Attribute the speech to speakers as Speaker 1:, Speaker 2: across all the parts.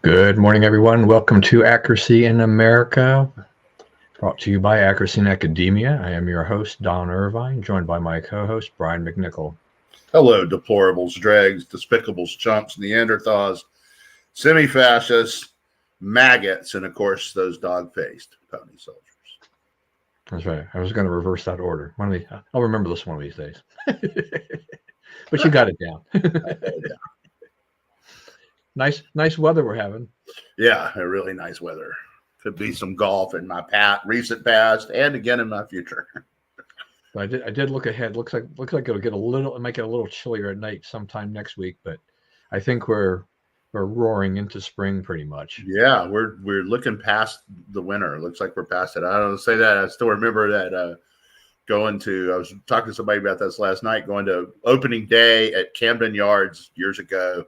Speaker 1: Good morning, everyone. Welcome to Accuracy in America, brought to you by Accuracy in Academia. I am your host, Don Irvine, joined by my co-host, Brian McNichol.
Speaker 2: Hello, deplorables, dregs, despicables, chumps, Neanderthals, semi-fascists, maggots, and of course those dog-faced pony soldiers.
Speaker 1: That's right. I was going to reverse that order. I'll remember this one of these days. But you got it down.
Speaker 2: Yeah.
Speaker 1: Nice weather we're having.
Speaker 2: Yeah, a really nice weather. Could be some golf in my recent past and again in my future.
Speaker 1: But I did look ahead. Looks like it might get a little chillier at night sometime next week. But I think we're roaring into spring pretty much.
Speaker 2: Yeah, we're looking past the winter. Looks like we're past it. I don't say that. I still remember that I was talking to somebody about this last night, going to opening day at Camden Yards years ago,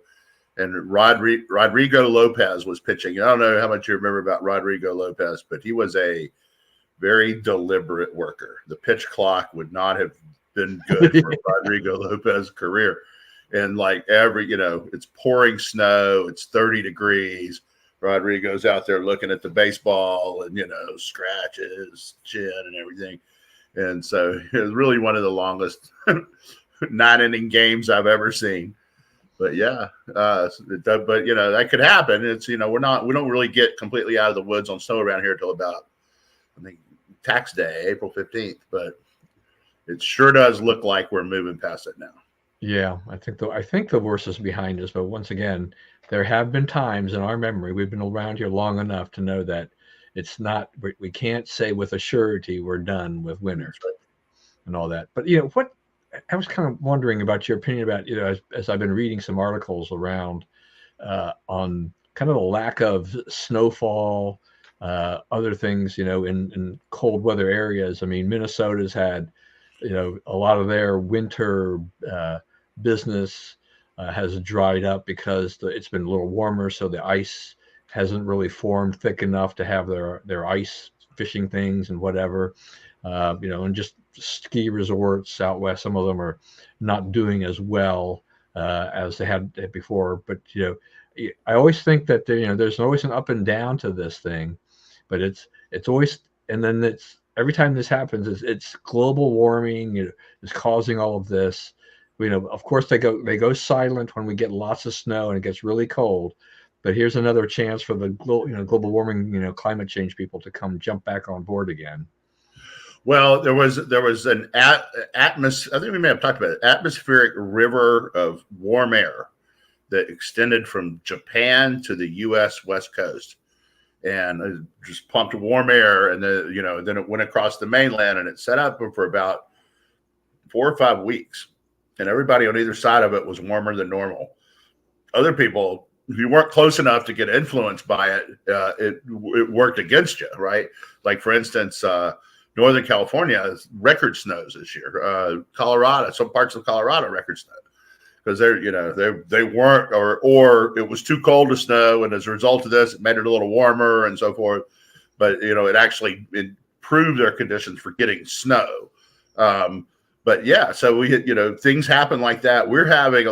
Speaker 2: and Rodrigo Lopez was pitching. I don't know how much you remember about Rodrigo Lopez, but he was a very deliberate worker. The pitch clock would not have been good for Rodrigo Lopez's career. And like it's pouring snow, it's 30 degrees. Rodrigo's out there looking at the baseball and, scratches, chin and everything. And so it was really one of the longest 9-inning games I've ever seen. But yeah, but that could happen. It's, we don't really get completely out of the woods on snow around here until about, I think, tax day, April 15th. But it sure does look like we're moving past it now.
Speaker 1: Yeah, I think the worst is behind us. But once again, there have been times in our memory, we've been around here long enough to know that it's not, we can't say with a surety we're done with winter and all that. But, what I was kind of wondering about your opinion about, as I've been reading some articles around on kind of the lack of snowfall, other things, in cold weather areas. I mean, Minnesota's had, a lot of their winter business has dried up because it's been a little warmer, so the ice hasn't really formed thick enough to have their ice fishing things and whatever, and just ski resorts out west. Some of them are not doing as well as they had before. But I always think that there's always an up and down to this thing, but it's always, and then it's every time this happens, it's global warming is causing all of this. Of course they go silent when we get lots of snow and it gets really cold. But here's another chance for the global warming, climate change people to come jump back on board again.
Speaker 2: Well, there was an atmosphere. I think we may have talked about it. Atmospheric river of warm air that extended from Japan to the U.S. West Coast, and it just pumped warm air, and then it went across the mainland, and it set up for about 4 or 5 weeks, and everybody on either side of it was warmer than normal. Other people, if you weren't close enough to get influenced by it, it worked against you, right? Like, for instance, Northern California has record snows this year. Colorado, some parts of Colorado, record snow because they weren't, or it was too cold to snow, and as a result of this, it made it a little warmer and so forth. But it actually improved their conditions for getting snow. But yeah, so we things happen like that. We're having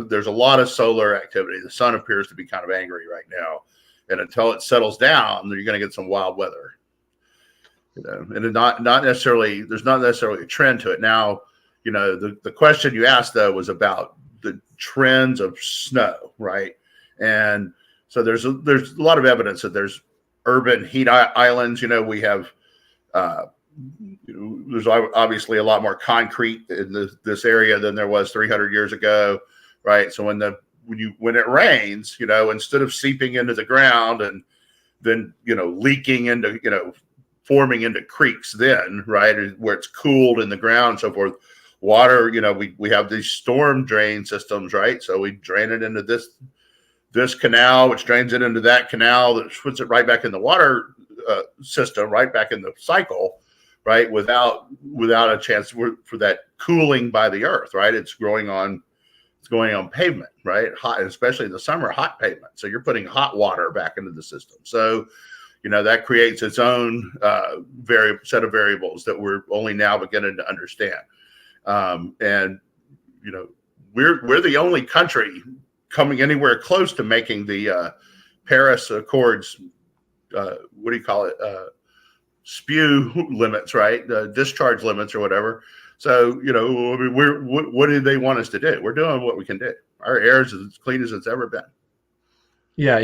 Speaker 2: there's a lot of solar activity. The sun appears to be kind of angry right now, and until it settles down, you're going to get some wild weather. And not necessarily, there's not necessarily a trend to it. Now, the question you asked though was about the trends of snow, right? And so there's a lot of evidence that there's urban heat islands. We have there's obviously a lot more concrete in this area than there was 300 years ago, right? So when it rains, instead of seeping into the ground and then leaking into forming into creeks, then right where it's cooled in the ground and so forth, water, we have these storm drain systems, right? So we drain it into this canal, which drains it into that canal, that puts it right back in the water system, right back in the cycle, right? Without a chance for that cooling by the earth, right? It's going on pavement, right? Hot, especially in the summer, hot pavement. So you're putting hot water back into the system. So that creates its own set of variables that we're only now beginning to understand. And we're the only country coming anywhere close to making the Paris Accords, what do you call it? Spew limits, right? Discharge limits or whatever. So, I mean, what do they want us to do? We're doing what we can do. Our air is as clean as it's ever been.
Speaker 1: Yeah,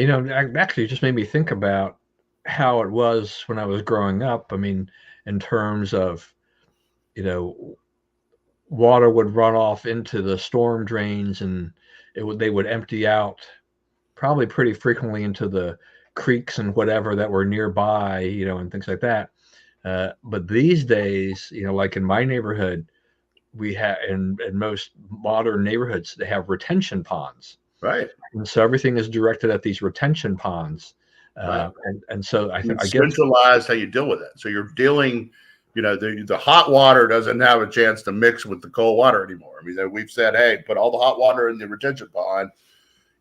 Speaker 1: actually, it just made me think about how it was when I was growing up. I mean, in terms of, you know, water would run off into the storm drains, and they would empty out probably pretty frequently into the creeks and whatever that were nearby, and things like that. But these days, like in my neighborhood, we have in most modern neighborhoods, they have retention ponds.
Speaker 2: Right.
Speaker 1: And so everything is directed at these retention ponds.
Speaker 2: Right.
Speaker 1: And so I guess,
Speaker 2: centralize how you deal with it. So you're dealing, the hot water doesn't have a chance to mix with the cold water anymore. I mean, we've said, hey, put all the hot water in the retention pond,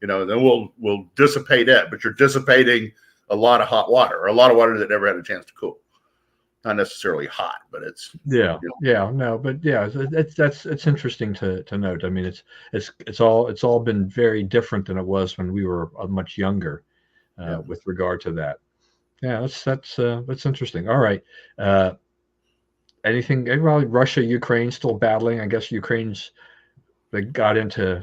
Speaker 2: then we'll dissipate it. But you're dissipating a lot of hot water, or a lot of water that never had a chance to cool. Not necessarily hot, but it's
Speaker 1: it's interesting to note. I mean, it's all been very different than it was when we were much younger, with regard to that. Yeah, that's interesting. All right, anything? Well, Russia, Ukraine still battling. I guess they got into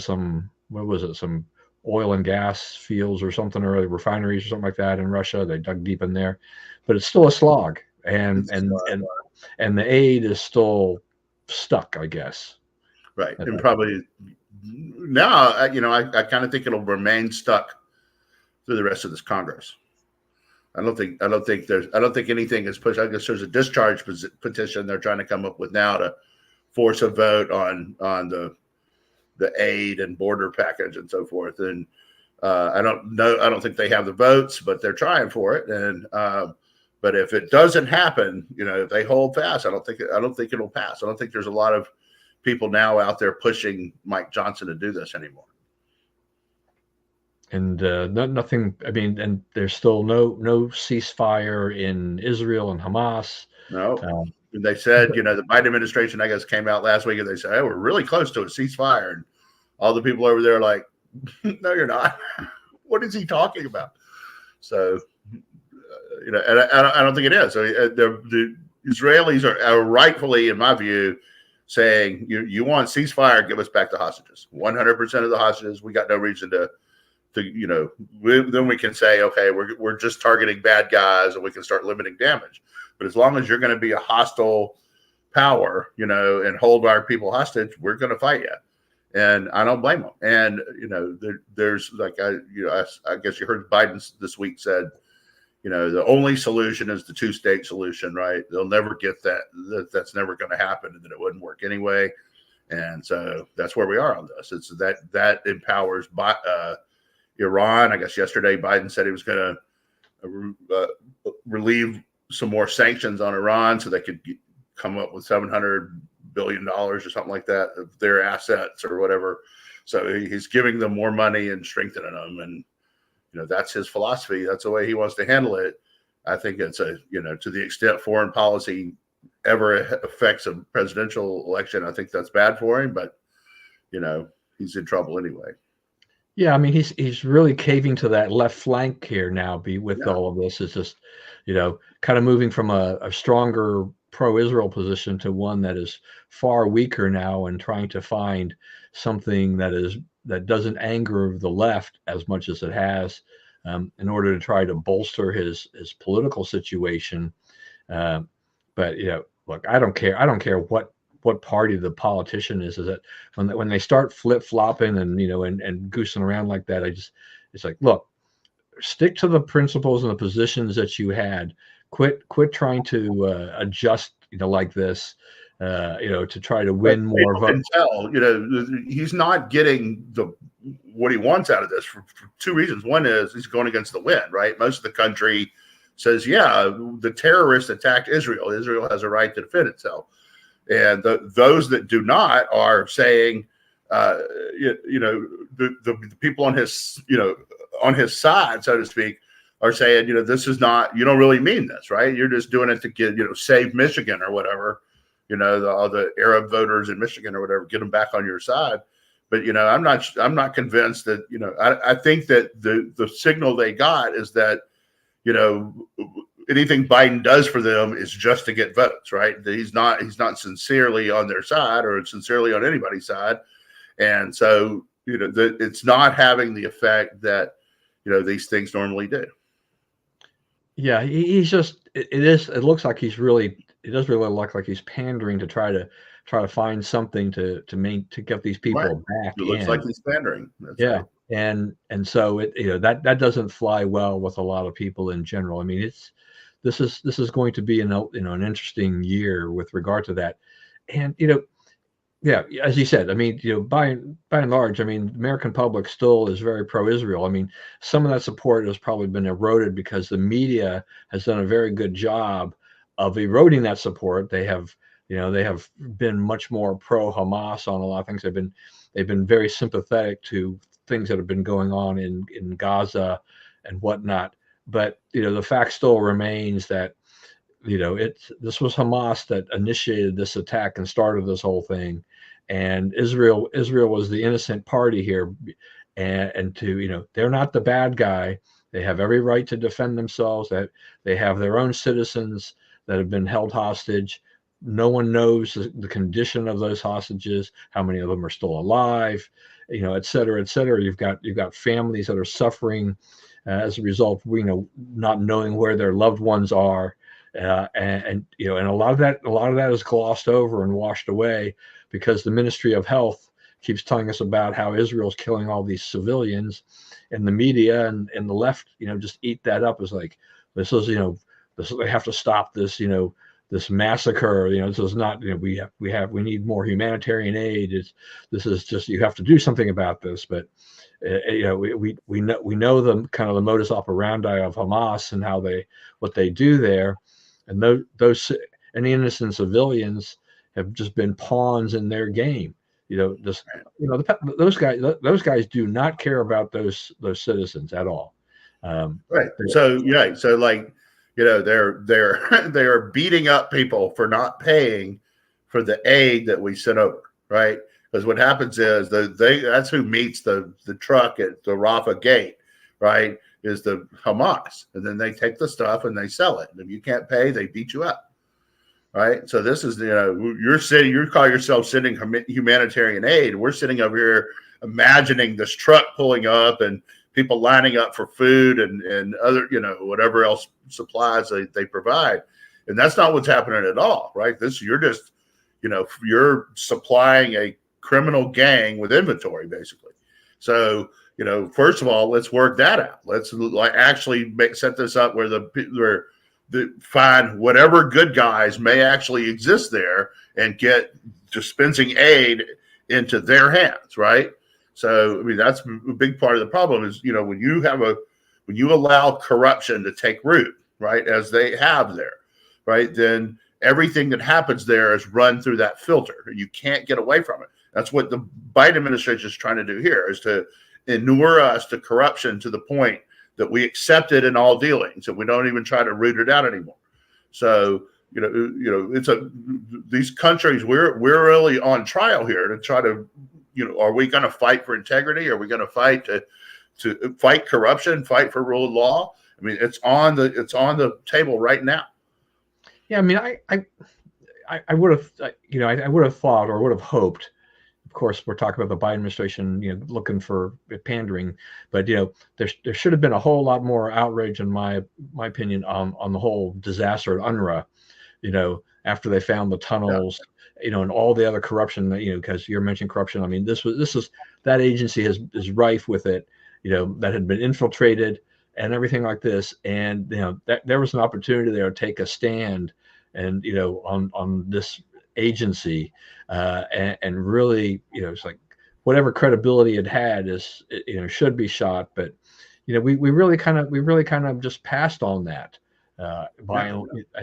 Speaker 1: some, what was it, some oil and gas fields or something, or refineries or something like that in Russia. They dug deep in there, but it's still a slog, and the aid is still stuck, I guess.
Speaker 2: Right, and probably now, I kind of think it'll remain stuck through the rest of this Congress. I don't think anything is pushed. I guess there's a discharge petition they're trying to come up with now to force a vote on the aid and border package and so forth. And I don't think they have the votes, but they're trying for it. And but if it doesn't happen, if they hold fast, I don't think it'll pass. I don't think there's a lot of people now out there pushing Mike Johnson to do this anymore.
Speaker 1: And nothing. I mean, and there's still no ceasefire in Israel and Hamas.
Speaker 2: No. They said, the Biden administration, I guess, came out last week and they said, hey, we're really close to a ceasefire. And all the people over there are like, no, you're not. What is he talking about? So, and I don't think it is. So the Israelis are rightfully, in my view, saying, you want ceasefire, give us back the hostages. 100% of the hostages. We got no reason to then we can say, okay, we're just targeting bad guys and we can start limiting damage. But as long as you're going to be a hostile power, and hold our people hostage, we're going to fight you. And I don't blame them. And, there's like, I guess you heard Biden this week said, the only solution is the 2-state solution, right? They'll never get that. That's never going to happen, and that it wouldn't work anyway. And so that's where we are on this. It's that empowers Iran. I guess yesterday Biden said he was going to relieve some more sanctions on Iran so they could come up with $700 billion or something like that of their assets or whatever. So he's giving them more money and strengthening them. And, that's his philosophy. That's the way he wants to handle it. I think it's to the extent foreign policy ever affects a presidential election, I think that's bad for him. But, he's in trouble anyway.
Speaker 1: Yeah, I mean, he's really caving to that left flank here now. With all of this, it's just, kind of moving from a stronger pro-Israel position to one that is far weaker now, and trying to find something that doesn't anger the left as much as it has, in order to try to bolster his political situation. But look, I don't care what party the politician is that when they start flip-flopping and and goosing around like that, it's like, look, stick to the principles and the positions that you had. Quit trying to adjust like this, to try to win more votes.
Speaker 2: He's not getting what he wants out of this for two reasons. One is he's going against the wind, right? Most of the country says, yeah, the terrorists attacked Israel. Israel has a right to defend itself. And those that do not are saying, the people on his side, so to speak, are saying, this is not, you don't really mean this, right? You're just doing it to get, save Michigan or whatever, all the Arab voters in Michigan or whatever, get them back on your side. But I'm not convinced that I think that the signal they got is that anything Biden does for them is just to get votes, right? He's not sincerely on their side or sincerely on anybody's side, and so it's not having the effect that these things normally do.
Speaker 1: Yeah, he's just it looks like it does really look like he's pandering to try to find something to get these
Speaker 2: Right.
Speaker 1: people back
Speaker 2: It looks like
Speaker 1: in.
Speaker 2: he's pandering. That's
Speaker 1: Yeah.
Speaker 2: right.
Speaker 1: And so that doesn't fly well with a lot of people in general. I mean, this is going to be an interesting year with regard to that. And yeah, as you said, I mean, by and large, I mean, the American public still is very pro-Israel. I mean, some of that support has probably been eroded because the media has done a very good job of eroding that support. They have been much more pro-Hamas on a lot of things. They've been very sympathetic to things that have been going on in Gaza and whatnot. But the fact still remains that this was Hamas that initiated this attack and started this whole thing, and Israel was the innocent party here, and they're not the bad guy. They have every right to defend themselves. That they have their own citizens that have been held hostage. No one knows the condition of those hostages, how many of them are still alive, et cetera, et cetera. You've got families that are suffering as a result, not knowing where their loved ones are. And a lot of that is glossed over and washed away because the Ministry of Health keeps telling us about how Israel's killing all these civilians, and the media and the left, just eat that up as like this is they have to stop this this massacre. This is not we need more humanitarian aid. This is just you have to do something about this, but. We know the kind of the modus operandi of Hamas and what they do there, and those any innocent civilians have just been pawns in their game. Those guys do not care about those citizens at all.
Speaker 2: Right. So like they're beating up people for not paying for the aid that we sent over, right? Because what happens is that's who meets the truck at the Rafah gate, right? Is the Hamas, and then they take the stuff and they sell it. And if you can't pay, they beat you up, right? So this is you call yourself sending humanitarian aid. We're sitting over here imagining this truck pulling up and people lining up for food and other whatever else supplies they provide, and that's not what's happening at all, right? You're supplying a criminal gang with inventory, basically. So, first of all, let's work that out. Let's actually set this up where find whatever good guys may actually exist there and get dispensing aid into their hands, right? So, I mean, that's a big part of the problem is, when you allow corruption to take root, right, as they have there, right, then everything that happens there is run through that filter. You can't get away from it. That's what the Biden administration is trying to do here, is to inure us to corruption to the point that we accept it in all dealings, and we don't even try to root it out anymore. So, these countries, we're really on trial here to try to, are we going to fight for integrity? Are we going to fight to fight corruption, fight for rule of law? I mean, it's on the table right now.
Speaker 1: Yeah, I mean, I would have, I would have thought or would have hoped. Of course, we're talking about the Biden administration, looking for pandering, but there should have been a whole lot more outrage, in my opinion, on the whole disaster at UNRWA. After they found the tunnels, and all the other corruption, because you're mentioning corruption. I mean, this is that agency is rife with it, that had been infiltrated and everything like this, and that there was an opportunity there to take a stand, and on this agency, and really, it's like whatever credibility it had is, should be shot, but we really kind of just passed on that. I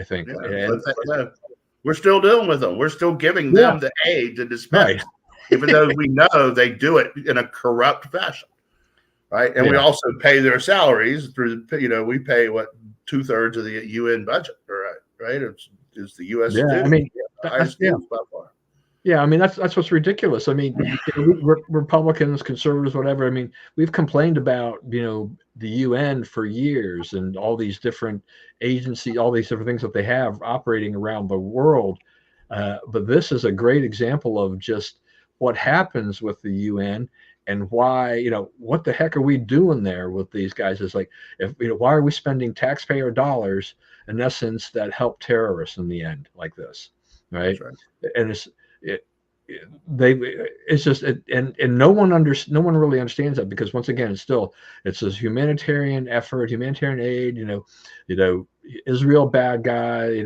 Speaker 1: think.
Speaker 2: We're still dealing with them. We're still giving them the aid to dispense, right, even though we know they do it in a corrupt fashion, right? And we also pay their salaries through, we pay 2/3 of the UN budget, right? It's the U.S.
Speaker 1: Yeah, I mean,
Speaker 2: highest by far.
Speaker 1: Yeah, I mean that's what's ridiculous. I mean, Republicans, conservatives, whatever. I mean, we've complained about the UN for years and all these different agencies, all these different things that they have operating around the world. But this is a great example of just what happens with the UN and why what the heck are we doing there with these guys? It's like if why are we spending taxpayer dollars in essence that help terrorists in the end like this,
Speaker 2: That's
Speaker 1: right?
Speaker 2: right.
Speaker 1: And it, they it's just and no one really understands that because once again it's this humanitarian effort, humanitarian aid, Israel bad guy,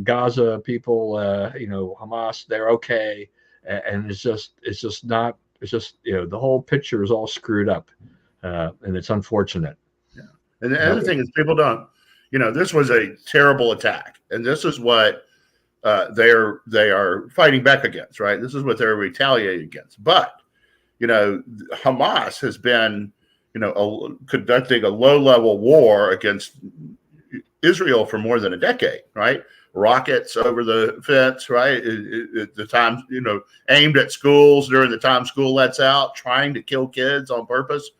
Speaker 1: Gaza people, Hamas, they're okay, and it's just not it's just the whole picture is all screwed up, and it's unfortunate.
Speaker 2: Yeah. And the
Speaker 1: Uh,
Speaker 2: other thing is people don't, this was a terrible attack, and this is what they are fighting back against, right? This is what they're retaliating against. But Hamas has been, conducting a low-level war against Israel for more than a decade, right? Rockets over the fence, right? At the time, aimed at schools during the time school lets out, trying to kill kids on purpose,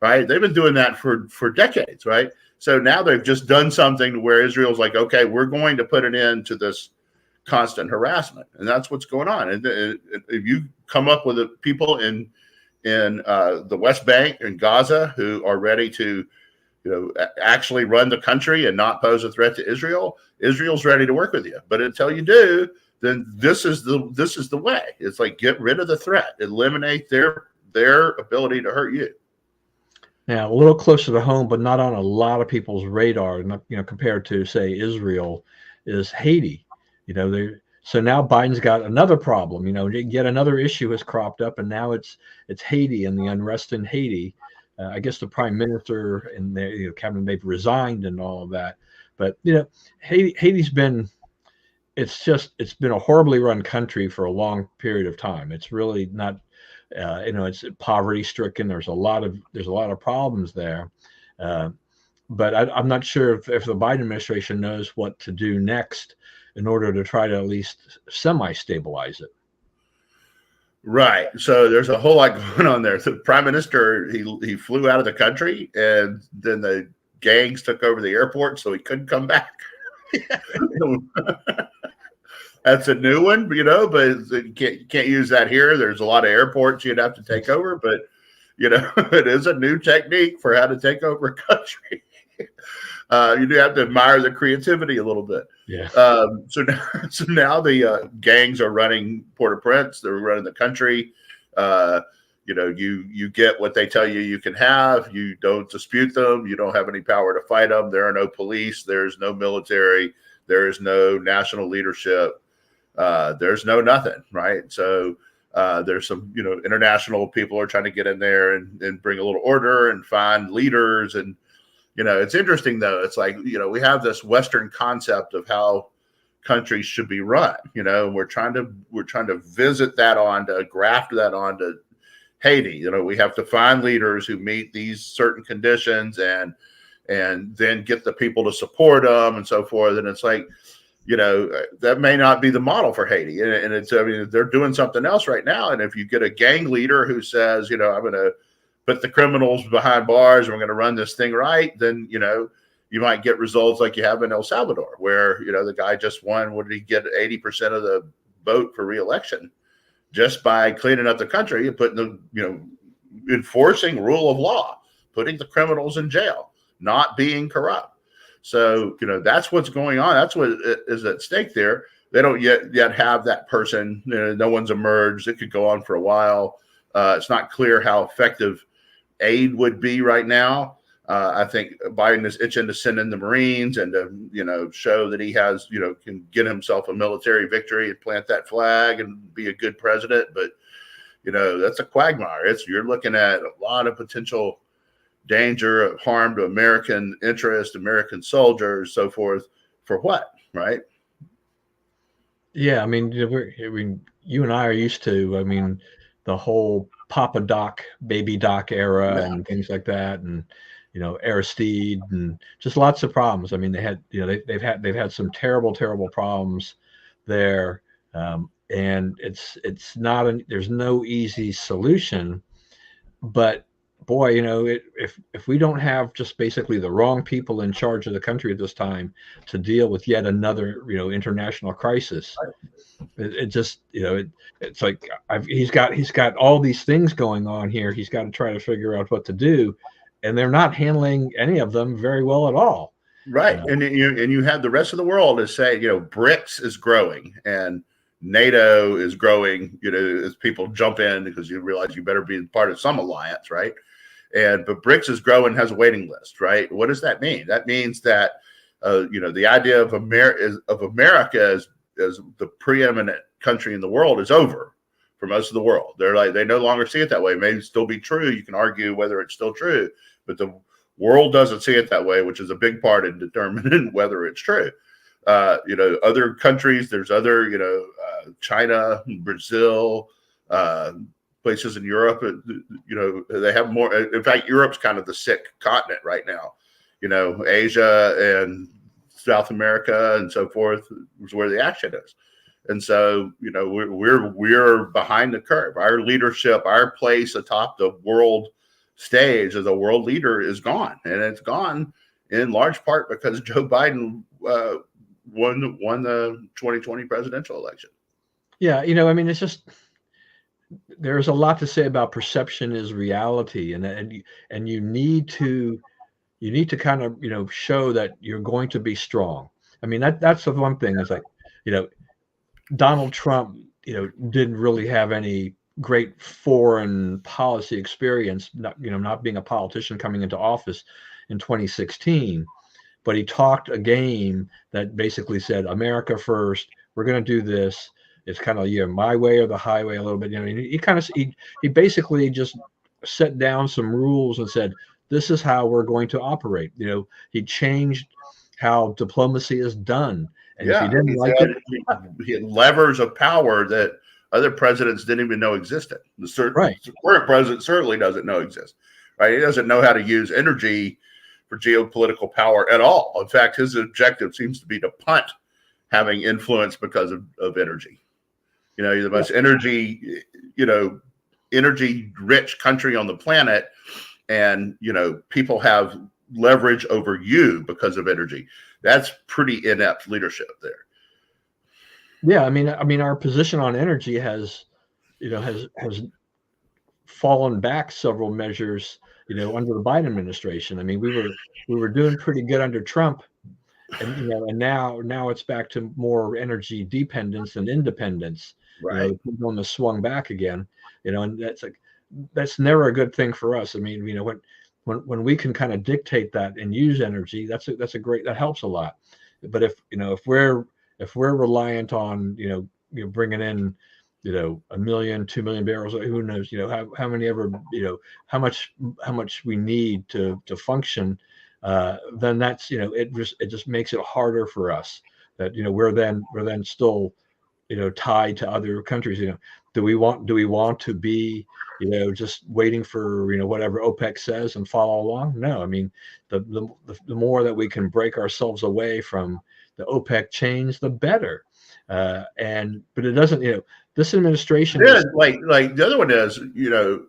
Speaker 2: right? They've been doing that for decades, right? So now they've just done something to where Israel's like, okay, we're going to put an end to this constant harassment, and that's what's going on. And if you come up with people in the West Bank and Gaza who are ready to actually run the country and not pose a threat to Israel, Israel's ready to work with you. But until you do, then this is the way. It's like get rid of the threat, eliminate their ability to hurt you.
Speaker 1: Now, a little closer to home, but not on a lot of people's radar, compared to say Israel, is Haiti. So now Biden's got another problem. Yet another issue has cropped up, and now it's Haiti and the unrest in Haiti. I guess the prime minister and the cabinet they've resigned and all of that. But Haiti's been it's been a horribly run country for a long period of time. It's really not it's poverty stricken. There's a lot of problems there. Uh, but I'm not sure if the Biden administration knows what to do next in order to try to at least semi-stabilize it.
Speaker 2: Right. So there's a whole lot going on there. The prime minister, he flew out of the country, and then the gangs took over the airport, so he couldn't come back. That's a new one, but you can't use that here. There's a lot of airports you'd have to take over, but it is a new technique for how to take over a country. You do have to admire the creativity a little bit.
Speaker 1: Yeah.
Speaker 2: So now the gangs are running Port-au-Prince. They're running the country. You get what they tell you can have. You don't dispute them. You don't have any power to fight them. There are no police. There's no military. There is no national leadership. There's no nothing, right? So there's some, international people are trying to get in there and bring a little order and find leaders. And, it's interesting though. It's like, we have this Western concept of how countries should be run, and we're trying to visit that graft that onto Haiti. We have to find leaders who meet these certain conditions and then get the people to support them and so forth. And it's like, that may not be the model for Haiti. And they're doing something else right now. And if you get a gang leader who says, I'm going to put the criminals behind bars and we're going to run this thing right, then, you might get results like you have in El Salvador, where, the guy just won, what did he get, 80% of the vote for reelection just by cleaning up the country and putting enforcing rule of law, putting the criminals in jail, not being corrupt. So, that's what's going on. That's what is at stake there. They don't yet have that person. No one's emerged. It could go on for a while. It's not clear how effective aid would be right now. I think Biden is itching to send in the Marines and to, show that he has, can get himself a military victory and plant that flag and be a good president. But, that's a quagmire. You're looking at a lot of potential danger of harm to American interest, American soldiers, so forth. For what, right?
Speaker 1: Yeah, I mean, you and I are used to, the whole Papa Doc, Baby Doc era
Speaker 2: Yeah.
Speaker 1: and things like that, and Aristide, and just lots of problems. I mean, they had, they've had some terrible, terrible problems there. and it's not there's no easy solution. But boy, if we don't have just basically the wrong people in charge of the country at this time to deal with yet another international crisis, it just it's like he's got all these things going on here. He's got to try to figure out what to do, and they're not handling any of them very well at all.
Speaker 2: Right. And you have the rest of the world is saying, BRICS is growing and NATO is growing, as people jump in because you realize you better be part of some alliance, right? But BRICS is growing, has a waiting list, right? What does that mean? That means that the idea of America as the preeminent country in the world is over for most of the world. They no longer see it that way. It may still be true. You can argue whether it's still true, but the world doesn't see it that way, which is a big part in determining whether it's true. Other countries, there's other, China, Brazil, places in Europe, they have more. In fact, Europe's kind of the sick continent right now. Asia and South America and so forth is where the action is. And so, we're behind the curve. Our leadership, our place atop the world stage as a world leader is gone, and it's gone in large part because Joe Biden won the 2020 presidential election.
Speaker 1: Yeah, it's just there's a lot to say about perception is reality, and you need to kind of show that you're going to be strong. I mean that's the one thing is like Donald Trump didn't really have any great foreign policy experience, not being a politician coming into office in 2016, but he talked a game that basically said America first, we're going to do this, it's kind of my way or the highway a little bit. He basically just set down some rules and said this is how we're going to operate. He changed how diplomacy is done, and if you didn't like it,
Speaker 2: he had levers of power that other presidents didn't even know existed. The current president certainly doesn't know exist. Right? He doesn't know how to use energy for geopolitical power at all. In fact, his objective seems to be to punt having influence because of energy. You're the most energy rich country on the planet, and people have leverage over you because of energy. That's pretty inept leadership there.
Speaker 1: Yeah, I mean, our position on energy has fallen back several measures, under the Biden administration. I mean, we were doing pretty good under Trump, and and now it's back to more energy dependence and independence.
Speaker 2: Right.
Speaker 1: The pendulum has swung back again, and that's never a good thing for us. I mean, when we can kind of dictate that and use energy, that helps a lot. But if we're reliant on bringing in 1 million, 2 million barrels, who knows how many ever how much we need to function, then that's it just makes it harder for us that we're then still tied to other countries. Do we want to be just waiting for whatever OPEC says and follow along? No. I mean, the more that we can break ourselves away from the OPEC chains, the better. But it doesn't. This administration
Speaker 2: is like the other one is the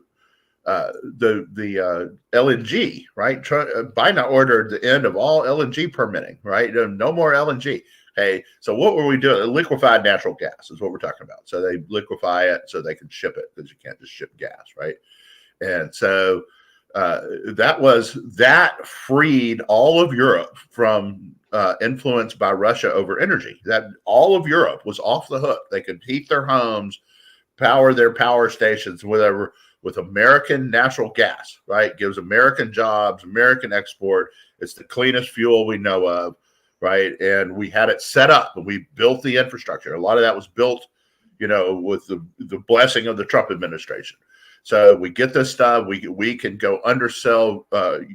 Speaker 2: LNG, right? Biden ordered the end of all LNG permitting, right? No more LNG. Hey, so what were we doing? Liquefied natural gas is what we're talking about. So they liquefy it so they can ship it because you can't just ship gas, right? And so that freed all of Europe from influence by Russia over energy. That all of Europe was off the hook. They could heat their homes, power their power stations, whatever, with American natural gas, right? Gives American jobs, American export. It's the cleanest fuel we know of, right? And we had it set up and we built the infrastructure. A lot of that was built, with the blessing of the Trump administration. So we get this stuff. We can go undersell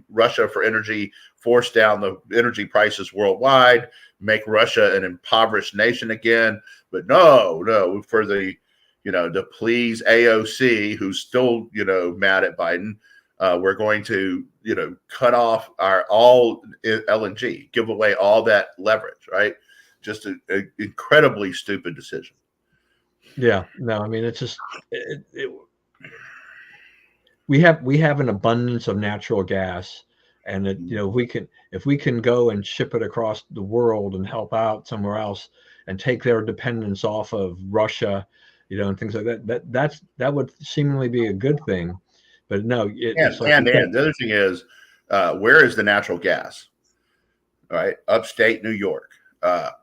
Speaker 2: Russia for energy, force down the energy prices worldwide, make Russia an impoverished nation again. But no, for the to please AOC, who's still mad at Biden, we're going to cut off our all LNG, give away all that leverage, right? Just an incredibly stupid decision.
Speaker 1: Yeah, no, I mean, it's just we have an abundance of natural gas, and if we can go and ship it across the world and help out somewhere else and take their dependence off of Russia, and things like that, that would seemingly be a good thing. But no, it's like you said.
Speaker 2: And the other thing is, where is the natural gas? All right, upstate New York,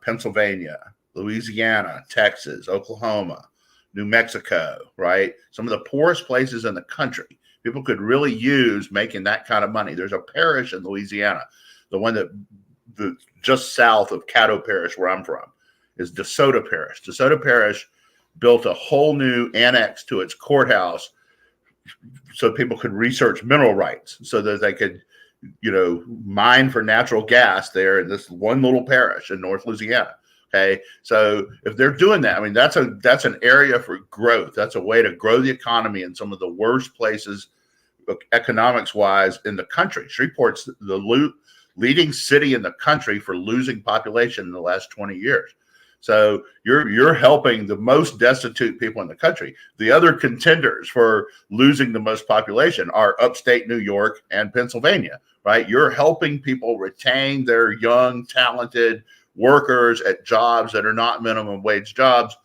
Speaker 2: Pennsylvania, Louisiana, Texas, Oklahoma, New Mexico, right? Some of the poorest places in the country. People could really use making that kind of money. There's a parish in Louisiana, the one the just south of Caddo Parish, where I'm from, is DeSoto Parish. DeSoto Parish built a whole new annex to its courthouse so people could research mineral rights, so that they could mine for natural gas there in this one little parish in North Louisiana. Okay, so if they're doing that, I mean, that's an area for growth. That's a way to grow the economy in some of the worst places, economics wise, in the country. Shreveport's the leading city in the country for losing population in the last 20 years. So you're helping the most destitute people in the country. The other contenders for losing the most population are upstate New York and Pennsylvania, right? You're helping people retain their young, talented workers at jobs that are not minimum wage jobs.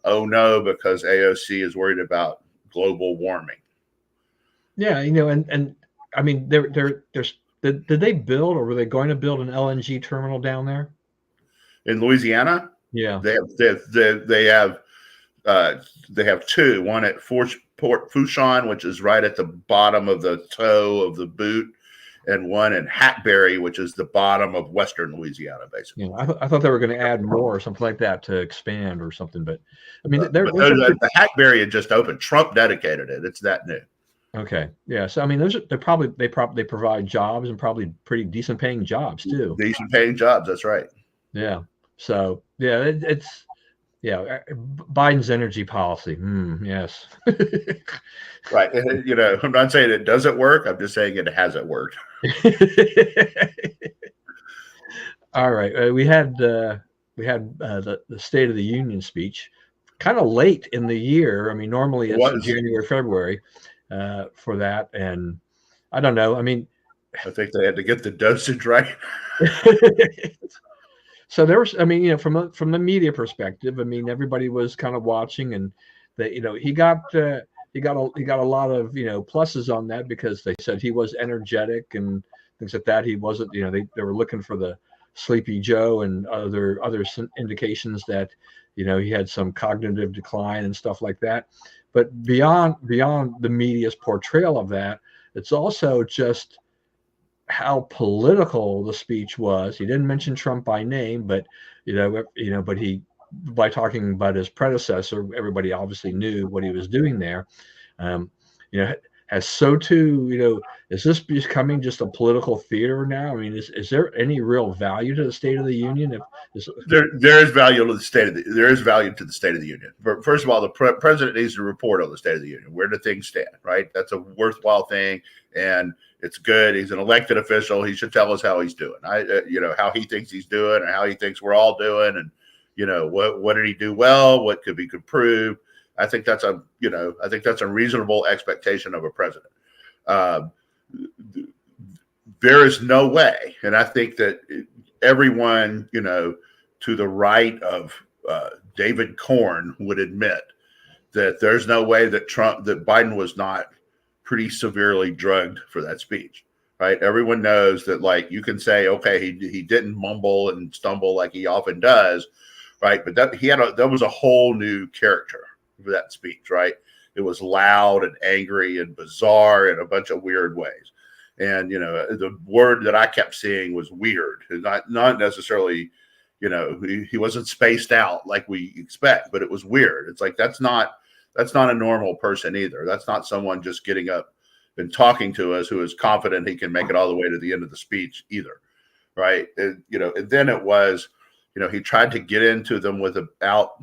Speaker 2: Oh no, because AOC is worried about global warming.
Speaker 1: Yeah, and I mean, did they build, or were they going to build an LNG terminal down there?
Speaker 2: In Louisiana,
Speaker 1: Yeah.
Speaker 2: they have two. One at Fort Fourchon, which is right at the bottom of the toe of the boot, and one in Hackberry, which is the bottom of western Louisiana, basically.
Speaker 1: I thought they were going to add more or something like that to expand or something, but I mean,
Speaker 2: But
Speaker 1: the
Speaker 2: Hackberry had just opened. Trump dedicated it. It's that new.
Speaker 1: okay, yeah. So I mean, they provide jobs, and probably pretty decent paying jobs too.
Speaker 2: Decent paying jobs. That's right.
Speaker 1: Yeah. So yeah, it's Biden's energy policy. Yes.
Speaker 2: Right. I'm not saying it doesn't work. I'm just saying it hasn't worked.
Speaker 1: All right. We had the State of the Union speech kind of late in the year. I mean, normally it's January, February for that. And I don't know. I mean,
Speaker 2: I think they had to get the dosage right.
Speaker 1: So there was, I mean, from the media perspective, I mean, everybody was kind of watching, and that he got a lot of pluses on that, because they said he was energetic and things like that. He wasn't, they were looking for the Sleepy Joe and other indications that he had some cognitive decline and stuff like that. But beyond the media's portrayal of that, it's also just how political the speech was. He didn't mention Trump by name, but but he, by talking about his predecessor, everybody obviously knew what he was doing there. Um, has SOTU, is this becoming just a political theater now? I mean, is there any real value to the State of the Union?
Speaker 2: There is value to the State of the Union. First of all, the president needs to report on the State of the Union. Where do things stand? Right, that's a worthwhile thing, and it's good. He's an elected official. He should tell us how he's doing. How he thinks he's doing, and how he thinks we're all doing, and what did he do well? What could be improved? I think that's a reasonable expectation of a president. There is no way, and I think that everyone, to the right of David Corn would admit that there's no way that Biden was not pretty severely drugged for that speech, right? Everyone knows that, like, you can say, okay, he didn't mumble and stumble like he often does, right? But that was a whole new character for that speech, right? It was loud and angry and bizarre in a bunch of weird ways. And, the word that I kept seeing was weird, not necessarily, he wasn't spaced out like we expect, but it was weird. It's like, that's not a normal person either. That's not someone just getting up and talking to us who is confident he can make it all the way to the end of the speech either. Right. And then it was, he tried to get into them about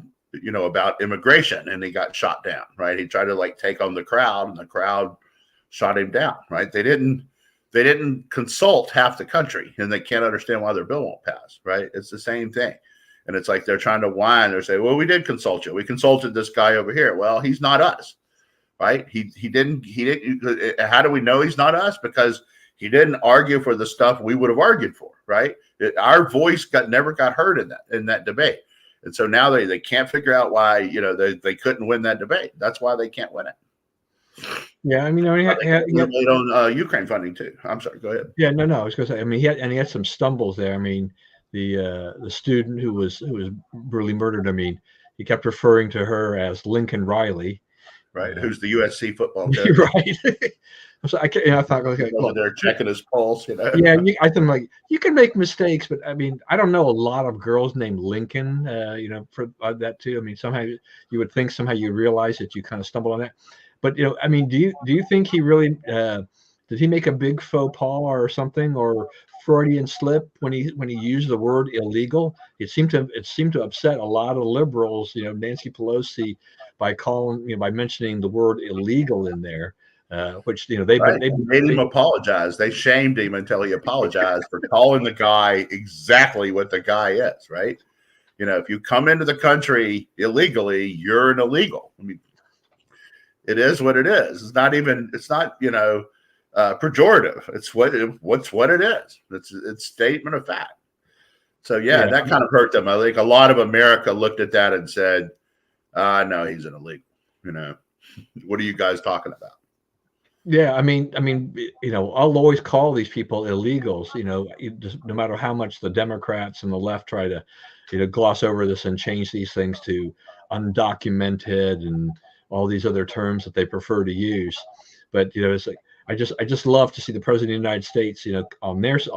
Speaker 2: immigration, and he got shot down. Right. He tried to take on the crowd, and the crowd shot him down. Right. They didn't consult half the country, and they can't understand why their bill won't pass. Right. It's the same thing. And it's like they're trying to whine. They're saying, well, we did consult you. We consulted this guy over here. Well, he's not us, right? He didn't. How do we know he's not us? Because he didn't argue for the stuff we would have argued for, right? Our voice never got heard in that debate. And so now they can't figure out why, they couldn't win that debate. That's why they can't win it.
Speaker 1: Yeah, I mean,
Speaker 2: he on Ukraine funding too. I'm sorry, go ahead.
Speaker 1: Yeah, no, I was going to say. I mean, he had some stumbles there. I mean, the student who was brutally murdered. I mean, he kept referring to her as Lincoln Riley,
Speaker 2: right? Who's the USC football coach,
Speaker 1: right? So I thought, okay,
Speaker 2: look, they're checking his pulse.
Speaker 1: Yeah, I think like you can make mistakes, but I mean, I don't know a lot of girls named Lincoln. For that too. I mean, somehow you would think you realize that you kind of stumbled on that. But I mean, do you think he really did he make a big faux pas or something, or Freudian slip when he used the word illegal? It seemed to upset a lot of liberals. Nancy Pelosi by mentioning the word illegal in there. Which they
Speaker 2: made him apologize. They shamed him until he apologized for calling the guy exactly what the guy is. Right? If you come into the country illegally, you're an illegal. I mean, it is what it is. It's not pejorative. It's what it is. It's statement of fact. So yeah, that kind of hurt them. I think a lot of America looked at that and said, "No, he's an illegal." What are you guys talking about?
Speaker 1: Yeah, I mean, I'll always call these people illegals. No matter how much the Democrats and the left try to, gloss over this and change these things to undocumented and all these other terms that they prefer to use. But it's like I just love to see the president of the United States,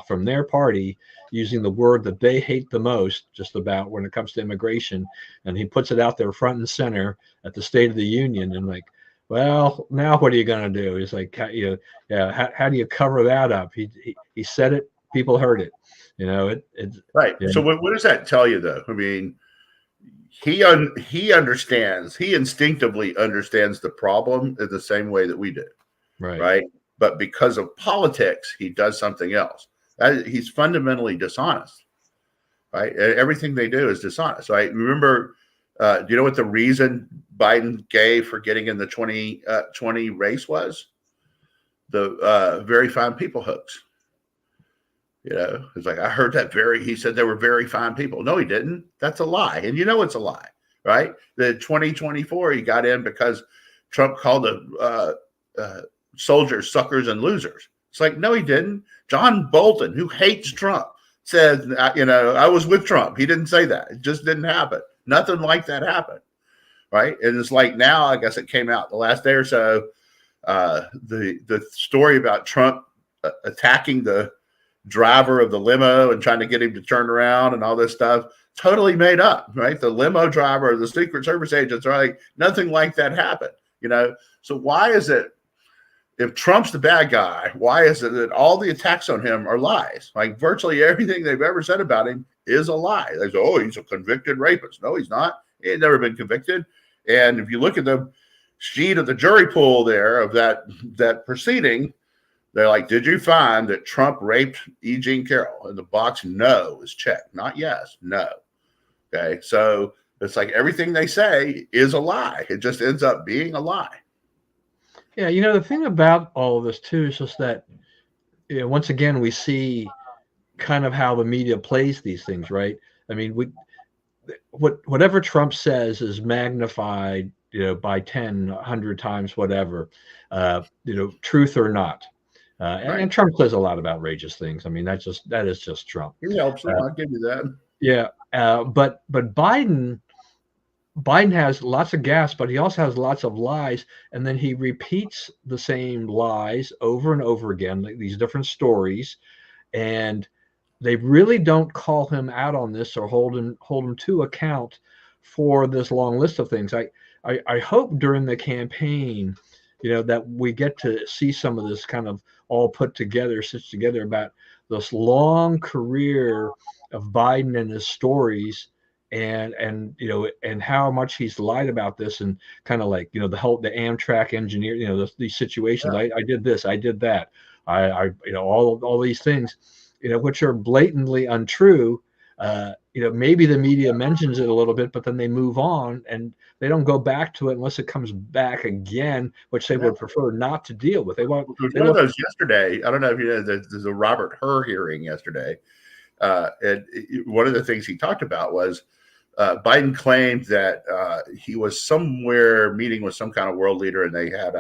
Speaker 1: from their party using the word that they hate the most, just about when it comes to immigration, and he puts it out there front and center at the State of the Union, and like, well, now what are you going to do? He's like, how do you cover that up? He said it, people heard it,
Speaker 2: right. Yeah. So what does that tell you, though? I mean, he understands. He instinctively understands the problem in the same way that we do, right? But because of politics, he does something else. He's fundamentally dishonest, right? Everything they do is dishonest. Right? Remember, do you know what the reason Biden gave for getting in the 2020 race was? The very fine people hoax. It's like, I heard that he said they were very fine people. No, he didn't. That's a lie. And it's a lie, right? The 2024, he got in because Trump called the soldiers suckers and losers. It's like, no, he didn't. John Bolton, who hates Trump, said, I was with Trump. He didn't say that. It just didn't happen. Nothing like that happened, right? And it's like now, I guess it came out the last day or so, the story about Trump attacking the driver of the limo and trying to get him to turn around and all this stuff, totally made up, right? The limo driver, the Secret Service agents are like, nothing like that happened, So why is it, if Trump's the bad guy, why is it that all the attacks on him are lies? Like virtually everything they've ever said about him is a lie. They say, oh, he's a convicted rapist. No, he's not. He had never been convicted. And if you look at the sheet of the jury pool there of that proceeding, they're like, did you find that Trump raped E. Jean Carroll? And the box no is checked. Not yes, no. Okay, so it's like everything they say is a lie. It just ends up being a lie.
Speaker 1: Yeah, the thing about all of this too is just that, once again, we see kind of how the media plays these things, right? I mean, whatever Trump says is magnified, by 10, 100 times, whatever, truth or not. And Trump says a lot of outrageous things. I mean, that is just Trump.
Speaker 2: He helps him. I'll give you that.
Speaker 1: Yeah. But Biden has lots of gas, but he also has lots of lies. And then he repeats the same lies over and over again, like these different stories. And they really don't call him out on this or hold him to account for this long list of things. I hope during the campaign, that we get to see some of this kind of all stitched together about this long career of Biden and his stories, and how much he's lied about this, and kind of like, the Amtrak engineer, these situations. Yeah. I did this, I did that, I all these things, which are blatantly untrue, maybe the media mentions it a little bit, but then they move on and they don't go back to it unless it comes back again, which they
Speaker 2: Yeah.
Speaker 1: would prefer not to deal with.
Speaker 2: There's one of those yesterday. I don't know if you know, there's a Robert Hur hearing yesterday. And one of the things he talked about was Biden claimed that he was somewhere meeting with some kind of world leader, and they had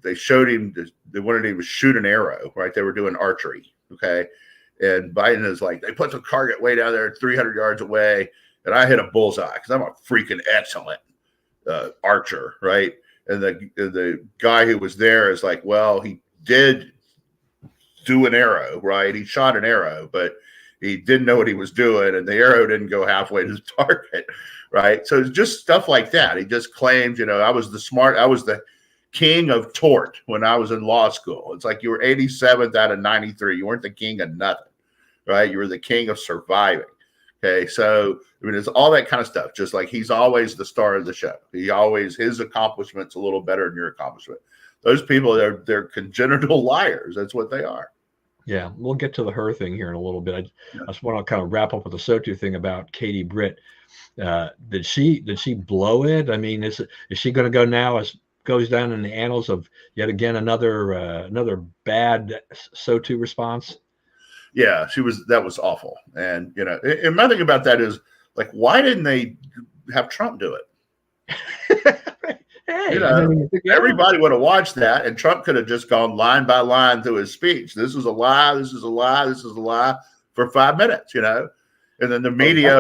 Speaker 2: they showed him, they wanted him to shoot an arrow, right? They were doing archery, okay? And Biden is like, they put the target way down there, 300 yards away, and I hit a bullseye because I'm a freaking excellent archer, right? And the guy who was there is like, well, he did do an arrow, right? He shot an arrow, but he didn't know what he was doing, and the arrow didn't go halfway to the target, right? So it's just stuff like that. He just claims, I was the king of tort when I was in law school. It's like you were 87th out of 93. You weren't the king of nothing, right? You were the king of surviving. Okay, so it's all that kind of stuff. Just like he's always the star of the show. His accomplishment's a little better than your accomplishment. Those people, they're congenital liars. That's what they are.
Speaker 1: Yeah, we'll get to the her thing here in a little bit. I just want to kind of wrap up with the SOTU thing about Katie Britt. Did she blow it? I mean, is she going to go now as goes down in the annals of yet again another bad SOTU response?
Speaker 2: Yeah, that was awful. And and my thing about that is, like, why didn't they have Trump do it? Hey, everybody would have watched that, and Trump could have just gone line by line through his speech. This is a lie. This is a lie. This is a lie for 5 minutes, and then the media,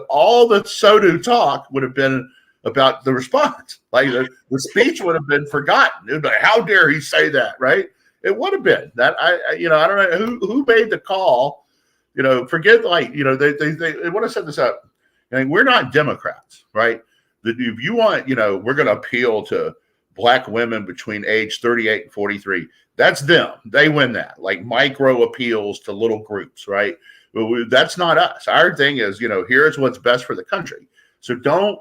Speaker 2: all the SOTU talk would have been about the response. Like the speech would have been forgotten. It would be like, how dare he say that, right? It would have been that. I don't know who made the call. Forget they want to set this up. We're not Democrats, right? That if you want, we're going to appeal to black women between age 38 and 43. That's them. They win that. Like micro appeals to little groups, right? But that's not us. Our thing is, here's what's best for the country. So don't,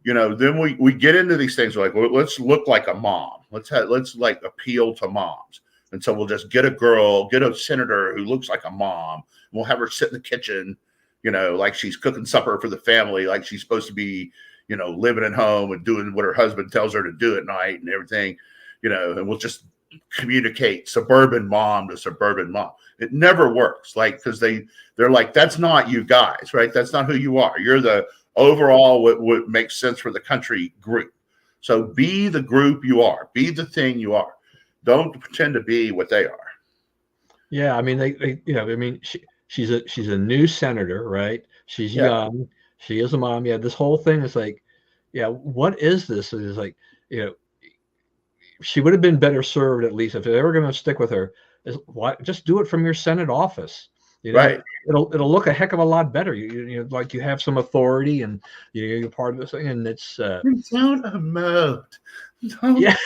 Speaker 2: then we get into these things like, well, let's look like a mom. Let's like appeal to moms. And so we'll just get a senator who looks like a mom. And we'll have her sit in the kitchen, like she's cooking supper for the family, like she's supposed to be, living at home and doing what her husband tells her to do at night and everything, and we'll just communicate suburban mom to suburban mom. It never works. Like, because they're like, that's not you guys, right? That's not who you are. You're the overall what makes sense for the country group. So be the group you are. Be the thing you are. Don't pretend to be what they are.
Speaker 1: Yeah, I mean, she's a new senator, right? She's young. She is a mom. Yeah, this whole thing is like, what is this? It's like, she would have been better served, at least if they were going to stick with her, is why just do it from your Senate office.
Speaker 2: Right.
Speaker 1: It'll look a heck of a lot better. You like you have some authority and you're part of this thing, and it's
Speaker 2: don't emote.
Speaker 1: Yeah.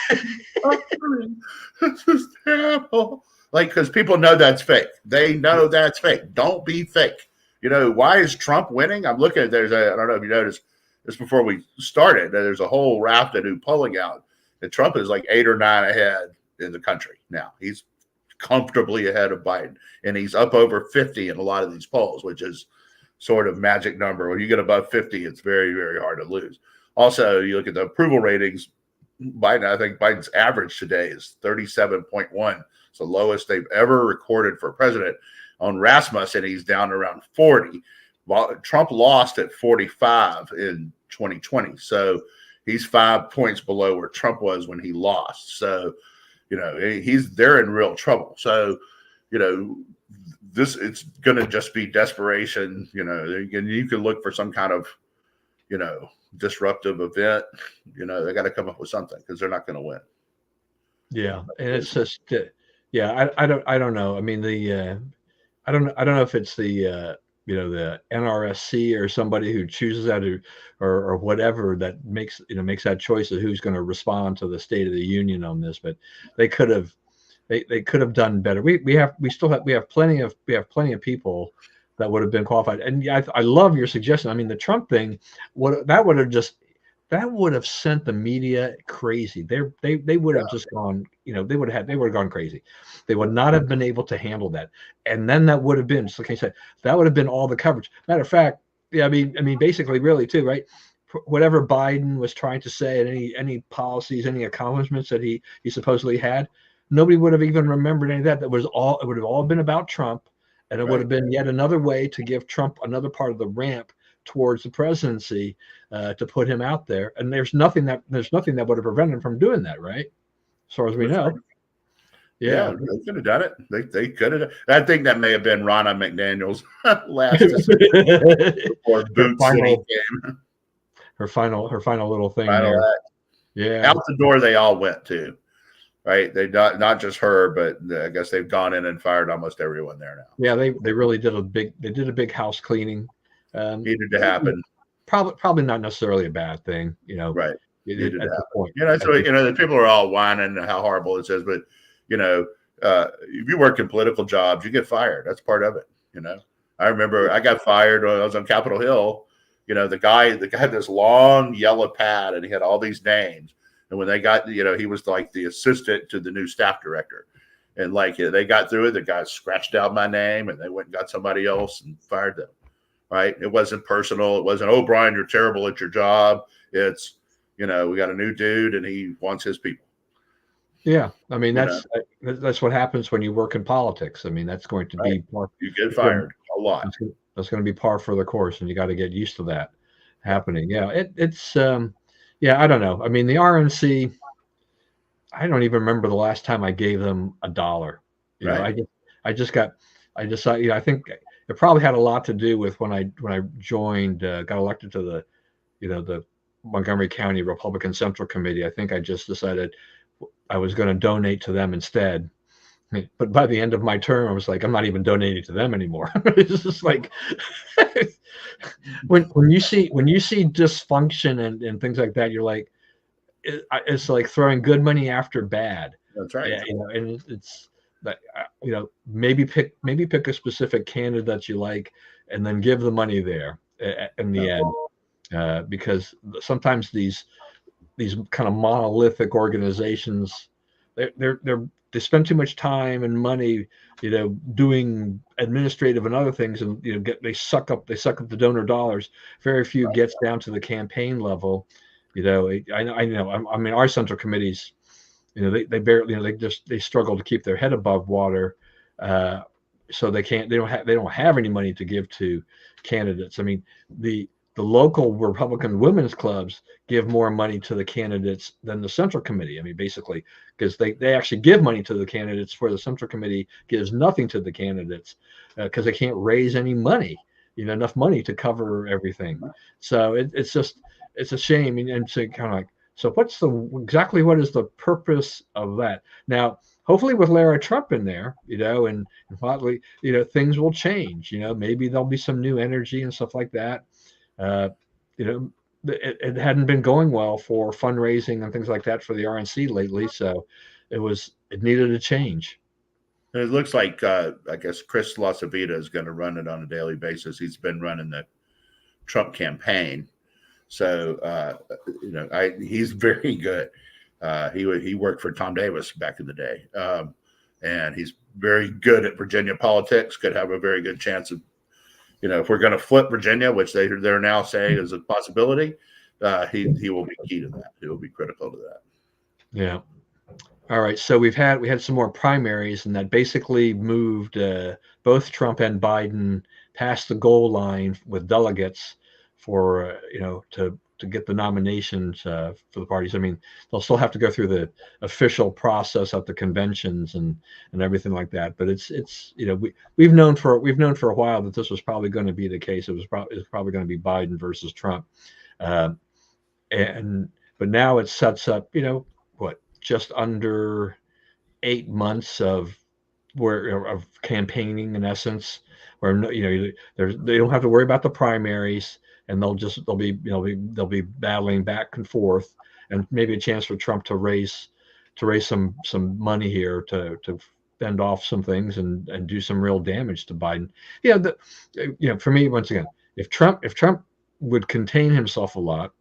Speaker 2: This is terrible. Like, because people know that's fake. They know that's fake. Don't be fake. Why is Trump winning? I'm looking at I don't know if you noticed this before we started. There's a whole raft of new polling out. And Trump is like 8 or 9 ahead in the country now. He's comfortably ahead of Biden. And he's up over 50 in a lot of these polls, which is sort of magic number. When you get above 50, it's very, very hard to lose. Also, you look at the approval ratings. I think Biden's average today is 37.1. It's the lowest they've ever recorded for a president. On Rasmussen, he's down around 40. Trump lost at 45 in 2020. So he's 5 points below where Trump was when he lost. So, they're in real trouble. So, it's going to just be desperation. You can look for some kind of, disruptive event. They got to come up with something because they're not going to win.
Speaker 1: Yeah. And it's just, I don't know. I mean, I don't know if it's the NRSC or somebody who chooses that or whatever that makes that choice of who's going to respond to the State of the Union on this, but they could have done better. We have plenty of people that would have been qualified. And I love your suggestion. I mean, the Trump thing, that would have just that would have sent the media crazy. They would have just gone, they would have gone crazy. They would not have been able to handle that. And then that would have been, just like I said, that would have been all the coverage. Matter of fact, yeah, I mean, basically, really, too, right? Whatever Biden was trying to say, and any policies, any accomplishments that he supposedly had, nobody would have even remembered any of that. That was all. It would have all been about Trump, and it would
Speaker 2: Right.
Speaker 1: have been yet another way to give Trump another part of the ramp towards the presidency, to put him out there. And there's nothing that would have prevented him from doing that, right? As far as we
Speaker 2: That's right.
Speaker 1: know.
Speaker 2: Yeah,
Speaker 1: Yeah.
Speaker 2: they could have done it. They could have. I think that may have been Ronna McDaniel's last decision before
Speaker 1: her
Speaker 2: Boot City
Speaker 1: final
Speaker 2: came.
Speaker 1: her final little thing
Speaker 2: Final
Speaker 1: there.
Speaker 2: act.
Speaker 1: Yeah.
Speaker 2: Out the door they all went to. Right? They not just her, but I guess they've gone in and fired almost everyone there now.
Speaker 1: Yeah, they really did a big house cleaning.
Speaker 2: Needed to happen.
Speaker 1: Probably not necessarily a bad thing,
Speaker 2: Right.
Speaker 1: at this point.
Speaker 2: So the people are all whining how horrible this is, but if you work in political jobs, you get fired. That's part of it. I remember I got fired when I was on Capitol Hill. The guy had this long yellow pad and he had all these names. And when they got, he was like the assistant to the new staff director. And like they got through it, the guy scratched out my name and they went and got somebody else and fired them. Right. It wasn't personal. It wasn't, oh, Brian, you're terrible at your job. It's, we got a new dude and he wants his people.
Speaker 1: Yeah. I mean, that's what happens when you work in politics. I mean, that's going to be
Speaker 2: you get fired a lot.
Speaker 1: That's going to be par for the course, and you got to get used to that happening. Yeah. It's yeah, I don't know. I mean, the RNC, I don't even remember the last time I gave them $1. I think it probably had a lot to do with when I joined, got elected to the Montgomery County Republican Central Committee. I think I just decided I was going to donate to them instead. But by the end of my term, I was like, I'm not even donating to them anymore. It's just like when you see dysfunction and things like that, you're like, it's like throwing good money after bad.
Speaker 2: That's right.
Speaker 1: Yeah, and it's like, maybe pick a specific candidate that you like, and then give the money there in the end, because sometimes these kind of monolithic organizations, they spend too much time and money, doing administrative and other things, and they suck up the donor dollars. Very few gets down to the campaign level. I know. I mean, our central committees, they barely, they struggle to keep their head above water, so they don't have any money to give to candidates. I mean, the local Republican women's clubs give more money to the candidates than the Central Committee. I mean, basically, because they actually give money to the candidates, where the Central Committee gives nothing to the candidates, because they can't raise any money, enough money to cover everything. So it's a shame. And so kind of like, so what is the purpose of that? Now, hopefully with Lara Trump in there, and probably, things will change. Maybe there'll be some new energy and stuff like that. It hadn't been going well for fundraising and things like that for the RNC lately, so it needed a change.
Speaker 2: And it looks like I guess Chris LaCivita is going to run it on a daily basis. He's been running the Trump campaign, so he's very good. He worked for Tom Davis back in the day, and he's very good at Virginia politics. Could have a very good chance of, if we're going to flip Virginia, which they're now saying is a possibility, he will be key to that. He will be critical to that.
Speaker 1: Yeah. All right. So we had some more primaries, and that basically moved both Trump and Biden past the goal line with delegates for to get the nominations for the parties. I mean, they'll still have to go through the official process at the conventions and everything like that. But it's we've known for a while that this was probably going to be the case. It was probably going to be Biden versus Trump, but now it sets up just under 8 months of campaigning, in essence, where they don't have to worry about the primaries, and they'll be battling back and forth, and maybe a chance for Trump to raise some money here to fend off some things and do some real damage to Biden. For me, once again, if Trump would contain himself a lot,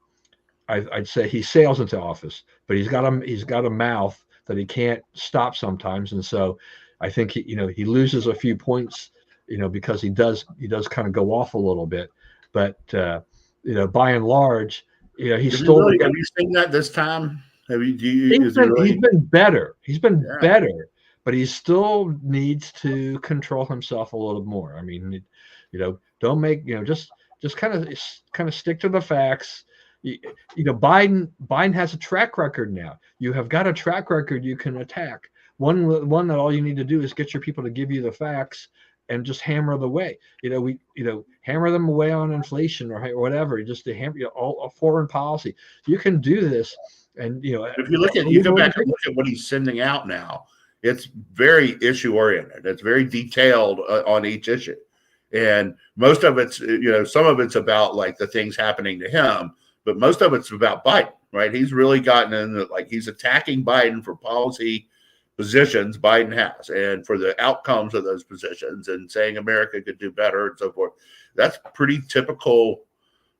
Speaker 1: I'd say he sails into office, but he's got a mouth that he can't stop sometimes, and so I think he loses a few points, because he does kind of go off a little bit, but by and large, he's still
Speaker 2: Have you seen that this time?
Speaker 1: he's
Speaker 2: Is he really?
Speaker 1: been better. He's been
Speaker 2: Yeah.
Speaker 1: better, but he still needs to control himself a little more. I mean, don't make just kind of stick to the facts. Biden has a track record now. You have got a track record you can attack. One that all you need to do is get your people to give you the facts and just hammer the way. Hammer them away on inflation or whatever. Just to hammer all foreign policy. You can do this. And
Speaker 2: If you go back and look at what he's sending out now, it's very issue oriented. It's very detailed on each issue, and most of it's some of it's about like the things happening to him, but most of it's about Biden. Right? He's really gotten in he's attacking Biden for policy positions Biden has, and for the outcomes of those positions, and saying America could do better and so forth. That's pretty typical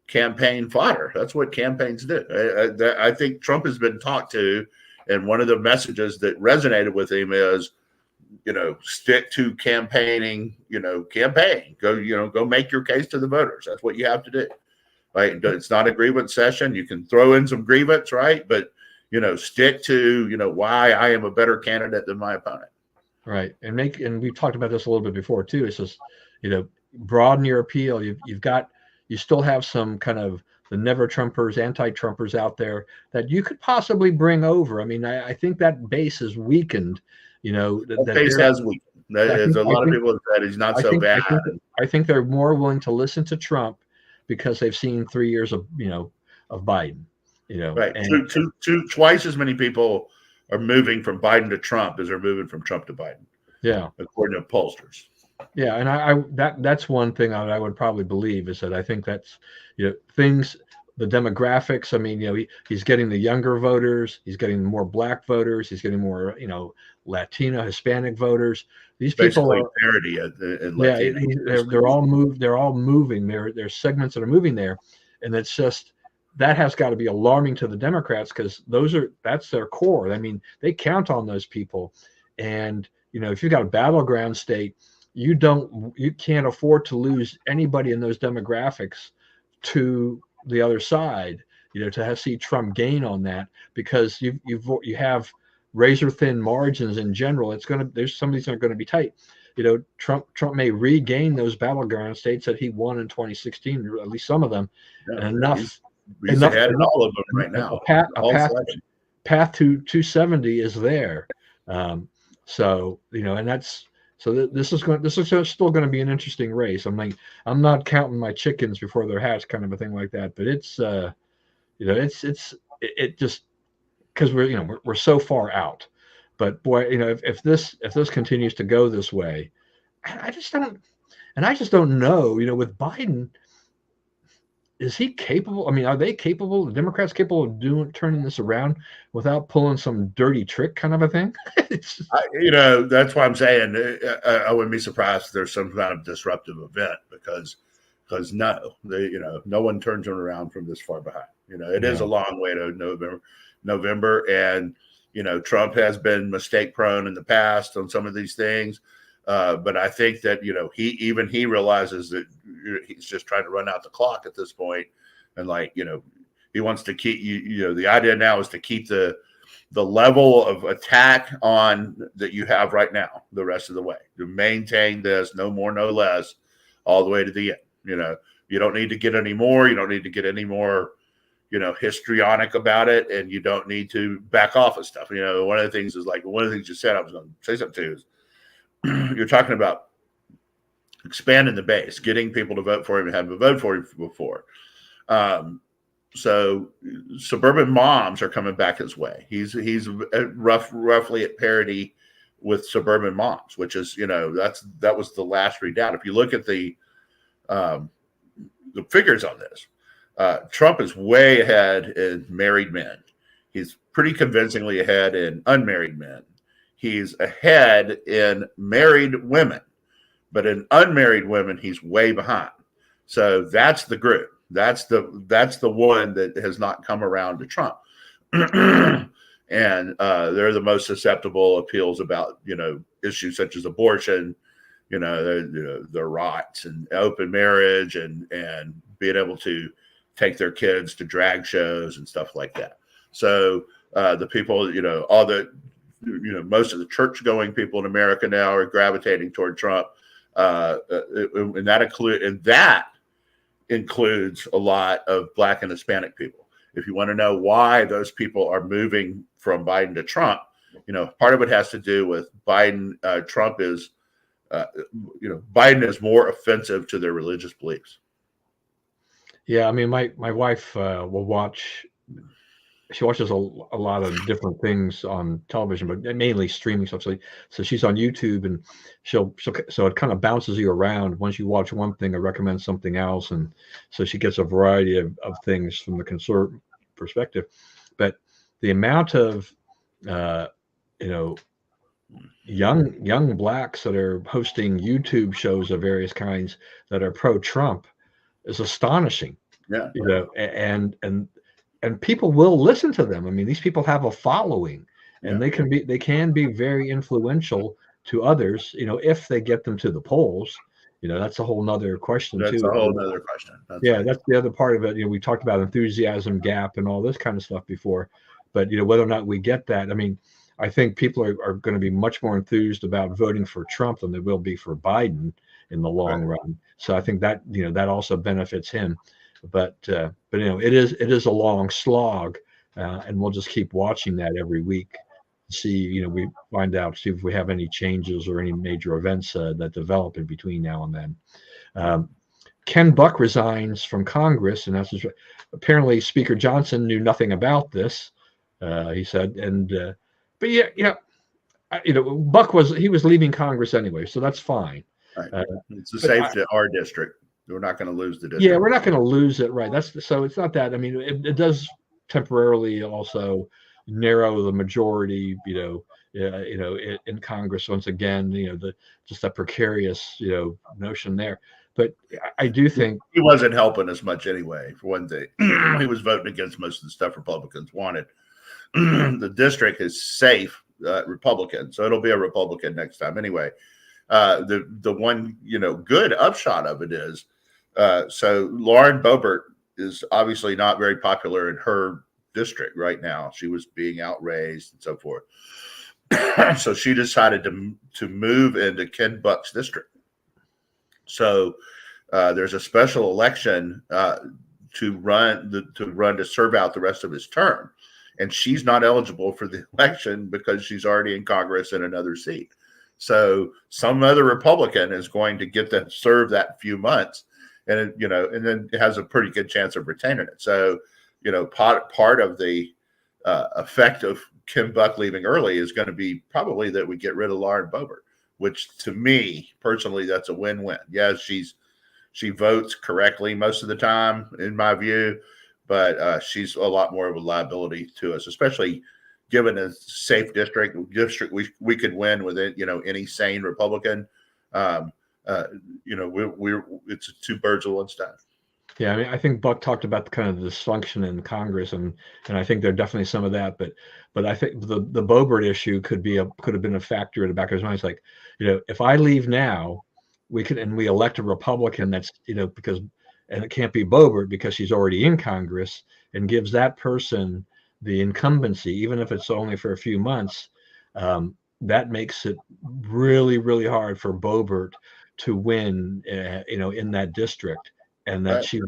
Speaker 2: campaign fodder. That's what campaigns do. I think Trump has been talked to, and one of the messages that resonated with him is, stick to campaigning. Campaign. Go make your case to the voters. That's what you have to do. Right? It's not a grievance session. You can throw in some grievance, right? But stick to why I am a better candidate than my opponent.
Speaker 1: Right, and we've talked about this a little bit before too. It's just broaden your appeal. You still have some kind of the never Trumpers, anti-Trumpers out there that you could possibly bring over. I mean, I think that base is weakened.
Speaker 2: That base has weakened. There's a lot of people that said he's not so bad.
Speaker 1: I think they're more willing to listen to Trump because they've seen 3 years of Biden.
Speaker 2: Right. And twice as many people are moving from Biden to Trump as are moving from Trump to Biden.
Speaker 1: Yeah,
Speaker 2: according to pollsters.
Speaker 1: Yeah, and that's one thing I would probably believe is that I think that's things, the demographics. I mean, he's getting the younger voters, he's getting more Black voters, he's getting more Latino, Hispanic voters. These people are
Speaker 2: parity in Latino.
Speaker 1: They're all moving. There's segments that are moving there, and it's just that has got to be alarming to the Democrats because that's their core. I mean, they count on those people, and if you've got a battleground state. You can't afford to lose anybody in those demographics to the other side, to see Trump gain on that because you have razor thin margins in general. There's some of these are going to be tight. Trump may regain those battleground states that he won in 2016, or at least some of them, and enough
Speaker 2: ahead in all of them right now.
Speaker 1: Path to 270 is there. And that's. So this is still going to be an interesting race. I'm not counting my chickens before they're hatched, kind of a thing like that. But it's just because we're so far out. But boy, if this continues to go this way, I just don't know. With Biden, is he capable? I mean, are they capable? The Democrats capable of turning this around without pulling some dirty trick, kind of a thing?
Speaker 2: That's why I'm saying I wouldn't be surprised if there's some kind of disruptive event because no one turns them around from this far behind. It is a long way to November, and Trump has been mistake prone in the past on some of these things. But I think that he realizes that he's just trying to run out the clock at this point, and he wants to keep the idea now is to keep the level of attack on that you have right now the rest of the way, to maintain this, no more, no less, all the way to the end. You don't need to get any more. You don't need to get any more histrionic about it, and you don't need to back off of stuff. One of the things is one of the things you said I was going to say something to is. You're talking about expanding the base, getting people to vote for him and have them vote for him before. So suburban moms are coming back his way. He's roughly at parity with suburban moms, which is that was the last readout. If you look at the figures on this, Trump is way ahead in married men. He's pretty convincingly ahead in unmarried men. He's ahead in married women, but in unmarried women, he's way behind. So that's the group. That's the one that has not come around to Trump. And they're the most susceptible appeals about, issues such as abortion, their rights and open marriage and being able to take their kids to drag shows and stuff like that. So the people, all the, most of the church going people in America now are gravitating toward Trump. And that includes a lot of Black and Hispanic people. If you want to know why those people are moving from Biden to Trump, part of it has to do with Biden. Trump is, Biden is more offensive to their religious beliefs.
Speaker 1: Yeah, I mean, my wife will watch. She watches a lot of different things on television, but mainly streaming stuff. So she's on YouTube, and so it kind of bounces you around. Once you watch one thing, I recommend something else, and so she gets a variety of things from the conservative perspective. But the amount of young Blacks that are hosting YouTube shows of various kinds that are pro-Trump is astonishing.
Speaker 2: Yeah,
Speaker 1: and people will listen to them. I mean, these people have a following, and they can be very influential to others, if they get them to the polls. That's a whole nother question too.
Speaker 2: That's a whole nother question.
Speaker 1: That's the other part of it. We talked about enthusiasm gap and all this kind of stuff before, but whether or not we get that, I mean, I think people are going to be much more enthused about voting for Trump than they will be for Biden in the long run. So I think that that also benefits him. But it is a long slog, and we'll just keep watching that every week. See we see if we have any changes or any major events that develop in between now and then. Ken Buck resigns from Congress, and that's apparently Speaker Johnson knew nothing about this. He said, but Buck was leaving Congress anyway, so that's fine.
Speaker 2: Right. It's a safe to our district. We're not going to lose the district.
Speaker 1: Yeah, we're not going to lose it, right? So it's not that. I mean, it does temporarily also narrow the majority, in Congress once again. Just that precarious, notion there. But I do think
Speaker 2: he wasn't helping us much anyway. For one thing, he was voting against most of the stuff Republicans wanted. The district is safe Republican, so it'll be a Republican next time anyway. The one good upshot of it is. So Lauren Boebert is obviously not very popular in her district right now. She was being outraised and so forth. So she decided to move into Ken Buck's district. So there's a special election to serve out the rest of his term. And she's not eligible for the election because she's already in Congress in another seat. So some other Republican is going to get to serve that few months. And and then it has a pretty good chance of retaining it. So, part of the effect of Kim Buck leaving early is going to be probably that we get rid of Lauren Boebert, which to me personally, that's a win-win. Yes, she votes correctly most of the time, in my view, but she's a lot more of a liability to us, especially given a safe district we could win with it. Any sane Republican. It's two birds with one stone.
Speaker 1: Yeah, I mean, I think Buck talked about the kind of dysfunction in Congress, and I think there definitely some of that. But I think the Boebert issue could have been a factor in the back of his mind. It's like, if I leave now, we elect a Republican that's because it can't be Boebert because she's already in Congress, and gives that person the incumbency, even if it's only for a few months. That makes it really, really hard for Boebert to win, in that district, and that she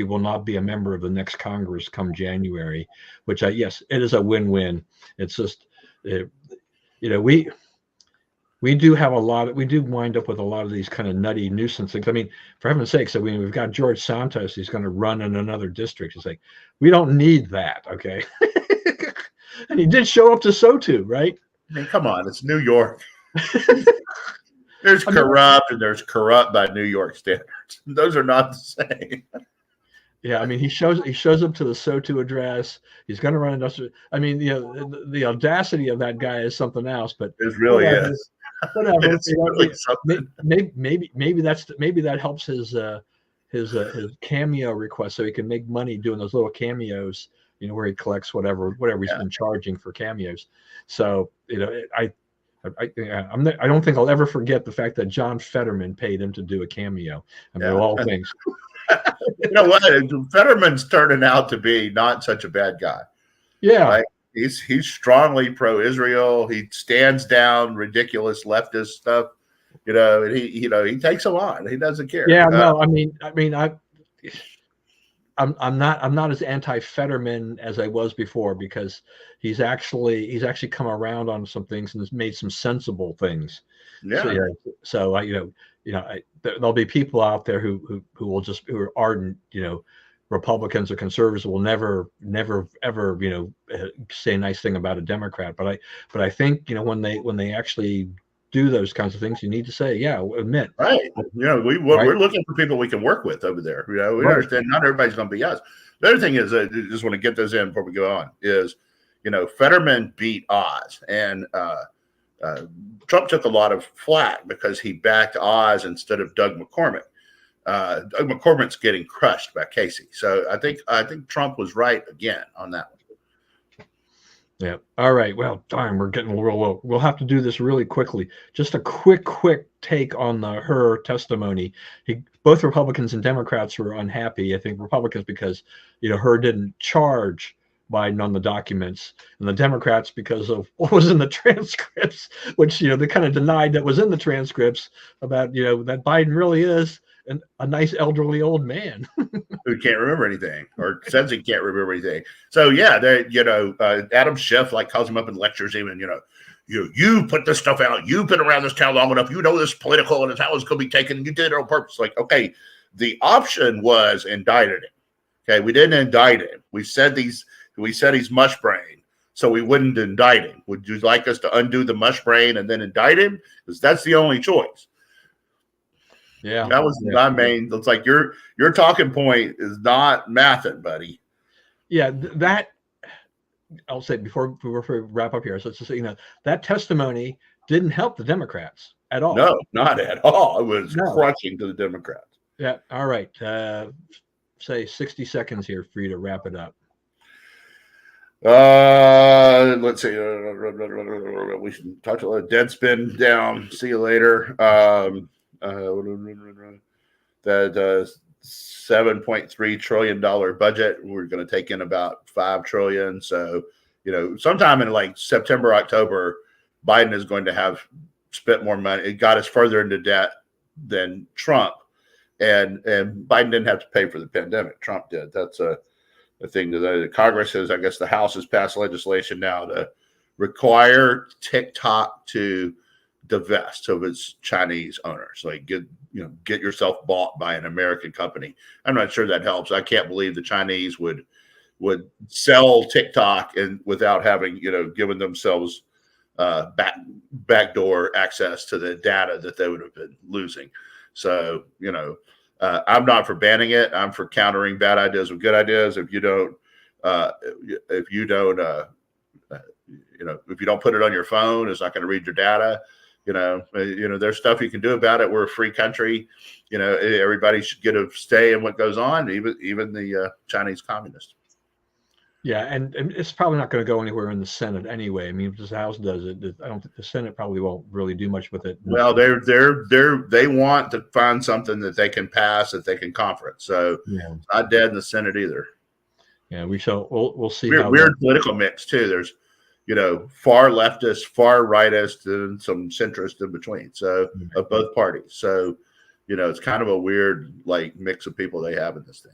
Speaker 1: will not be a member of the next Congress come January. Which yes, it is a win-win. It's just, we do wind up with a lot of these kind of nutty nuisance things. I mean, for heaven's sakes, we've got George Santos. He's going to run in another district. It's like, we don't need that, okay? And he did show up to SOTU, right?
Speaker 2: I mean, come on, it's New York. There's corrupt and there's corrupt by New York standards. Those are not the same.
Speaker 1: Yeah, I mean, he shows up to the SOTU address. He's going to run industrial. I mean, the audacity of that guy is something else. But
Speaker 2: it really is.
Speaker 1: Whatever. Maybe that helps his cameo request so he can make money doing those little cameos, where he collects whatever he's
Speaker 2: Yeah,
Speaker 1: been charging for cameos. So I don't think I'll ever forget the fact that John Fetterman paid him to do a cameo. I mean, of
Speaker 2: yeah.
Speaker 1: all things.
Speaker 2: You know what? Fetterman's turning out to be not such a bad guy.
Speaker 1: Yeah.
Speaker 2: Right? He's strongly pro-Israel. He stands down ridiculous leftist stuff. And he takes them on. He doesn't care.
Speaker 1: Yeah. No. I'm not as anti-Fetterman as I was before, because he's actually come around on some things and has made some sensible things. So
Speaker 2: Yeah.
Speaker 1: yeah, so there'll be people out there who are ardent, Republicans or conservatives will never ever say a nice thing about a Democrat. But I think when they actually do those kinds of things, you need to say, yeah, admit.
Speaker 2: Right.
Speaker 1: Right?
Speaker 2: We're looking for people we can work with over there. We
Speaker 1: Right.
Speaker 2: understand not everybody's going to be us. The other thing is, I just want to get this in before we go on, is, Fetterman beat Oz, and Trump took a lot of flack because he backed Oz instead of Doug McCormick. Doug McCormick's getting crushed by Casey. So I think Trump was right again on that one.
Speaker 1: Yeah. All right. Well, darn, we're getting real low. We'll have to do this really quickly. Just a quick take on her testimony. Both Republicans and Democrats were unhappy. I think Republicans because her didn't charge Biden on the documents, and the Democrats because of what was in the transcripts, which they kind of denied that was in the transcripts about that Biden really is a nice elderly old man
Speaker 2: who can't remember anything or says he can't remember anything. So yeah, Adam Schiff calls him up and lectures him, and you put this stuff out. You've been around this town long enough. You know this political, and it's how it's going to be taken. And you did it on purpose. Okay, the option was indicted him. Okay, we didn't indict him. We said he's mush brain, so we wouldn't indict him. Would you like us to undo the mush brain and then indict him? Because that's the only choice.
Speaker 1: Yeah,
Speaker 2: that was my main. It's like your talking point is not mathing, buddy.
Speaker 1: Yeah, that I'll say before we wrap up here. So just that testimony didn't help the Democrats at all.
Speaker 2: No, not at all. It was crushing to the Democrats.
Speaker 1: Yeah. All right. Say 60 seconds here for you to wrap it up.
Speaker 2: Let's see. We should talk to Deadspin down. See you later. That $7.3 trillion budget, we're going to take in about $5 trillion. So, sometime in September, October, Biden is going to have spent more money. It got us further into debt than Trump, and Biden didn't have to pay for the pandemic. Trump did. That's a thing that the Congress has. I guess the House has passed legislation now to require TikTok to divest of its Chinese owners. Get yourself bought by an American company. I'm not sure that helps. I can't believe the Chinese would sell TikTok and without having given themselves backdoor access to the data that they would have been losing. So I'm not for banning it. I'm for countering bad ideas with good ideas. If you don't put it on your phone, it's not going to read your data. There's stuff you can do about it. We're a free country. Everybody should get a say in what goes on, even the Chinese communists.
Speaker 1: Yeah, and it's probably not going to go anywhere in the Senate anyway. I mean, if the House does it, I don't think the Senate probably won't really do much with it.
Speaker 2: Well, they want to find something that they can pass, that they can conference. So it's not dead in the Senate either.
Speaker 1: Yeah, we'll see.
Speaker 2: Weird political mix too. There's far leftist, far rightist, and some centrist in between. So of both parties. So it's kind of a weird mix of people they have in this thing.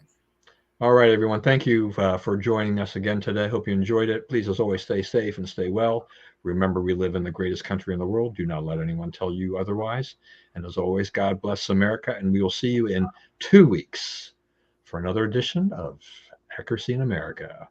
Speaker 1: All right, everyone. Thank you for joining us again today. Hope you enjoyed it. Please, as always, stay safe and stay well. Remember, we live in the greatest country in the world. Do not let anyone tell you otherwise. And as always, God bless America. And we will see you in 2 weeks for another edition of Accuracy in America.